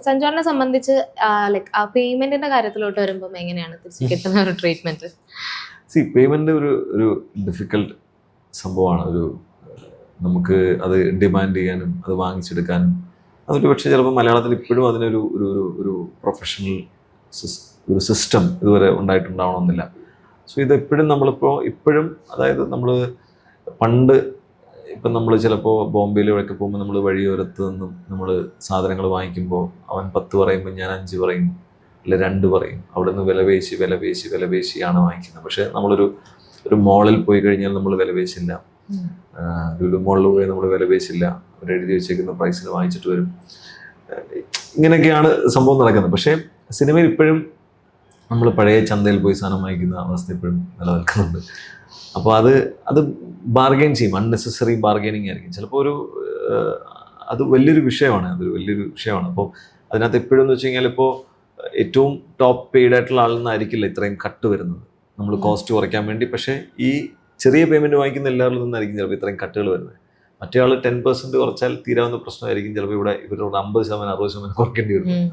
സഞ്ജുവിനെ സംബന്ധിച്ച് ലൈക്ക് ആ പേയ്മെന്റിന്റെ കാര്യത്തിലോട്ട് വരുമ്പോൾ എങ്ങനെയാണ് തിരിച്ച് കിട്ടുന്ന ഒരു ട്രീറ്റ്മെന്റ്? പേയ്മെന്റ് ഒരു ഡിഫിക്കൽട്ട് സംഭവമാണ്. നമുക്ക് അത് ഡിമാൻഡ് ചെയ്യാനും അത് വാങ്ങിച്ചെടുക്കാനും അതൊരു പക്ഷേ ചിലപ്പോൾ മലയാളത്തിൽ ഇപ്പോഴും അതിനൊരു ഒരു ഒരു പ്രൊഫഷണൽ ഒരു സിസ്റ്റം ഇതുവരെ ഉണ്ടായിട്ടുണ്ടാവണമെന്നില്ല. സോ ഇതെപ്പോഴും ഇപ്പോഴും അതായത് നമ്മൾ പണ്ട് ഇപ്പം നമ്മൾ ചിലപ്പോൾ ബോംബെയിലൊക്കെ പോകുമ്പോൾ നമ്മൾ വഴിയോരത്ത് നിന്നും നമ്മൾ സാധനങ്ങൾ വാങ്ങിക്കുമ്പോൾ അവൻ 10 പറയുമ്പോൾ ഞാൻ 5 പറയും, അല്ലെ 2 പറയും. അവിടെ നിന്ന് വിലപേശിയാണ് വാങ്ങിക്കുന്നത്. പക്ഷേ ഒരു മോളിൽ പോയി കഴിഞ്ഞാൽ നമ്മൾ വിലപേശില്ല, ലുലു മോളിൽ പോയി നമ്മൾ വിലപേശില്ല, അവരെഴുതി വെച്ചേക്കുന്ന പ്രൈസിന് വാങ്ങിച്ചിട്ട് വരും. ഇങ്ങനെയൊക്കെയാണ് സംഭവം നടക്കുന്നത്. പക്ഷേ സിനിമയിൽ ഇപ്പോഴും നമ്മൾ പഴയ ചന്തയിൽ പോയി സാധനം വാങ്ങിക്കുന്ന അവസ്ഥ ഇപ്പോഴും നിലനിൽക്കുന്നുണ്ട്. അപ്പോൾ അത് ബാർഗെയിൻ ചെയ്യും, അൺനെസസറി ബാർഗെയിനിങ് ആയിരിക്കും ചിലപ്പോൾ. അത് വലിയൊരു വിഷയമാണ്, അപ്പോൾ അതിനകത്ത് എപ്പോഴും എന്ന് വെച്ച് കഴിഞ്ഞാൽ ഇപ്പോൾ ഏറ്റവും ടോപ്പ് പെയ്ഡ് ആയിട്ടുള്ള ആളിൽ നിന്നായിരിക്കില്ല ഇത്രയും കട്ട് വരുന്നത്, നമ്മൾ കോസ്റ്റ് കുറയ്ക്കാൻ വേണ്ടി. പക്ഷേ ഈ ചെറിയ പേയ്മെൻറ്റ് വാങ്ങിക്കുന്ന എല്ലാവരിൽ നിന്നായിരിക്കും ചിലപ്പോൾ ഇത്രയും കട്ടുകൾ വരുന്നത്. മറ്റേ ആൾ 10% കുറച്ചാൽ തീരാവുന്ന പ്രശ്നമായിരിക്കും ചിലപ്പോൾ ഇവരോട് 50%, 60% കുറയ്ക്കേണ്ടി വരും.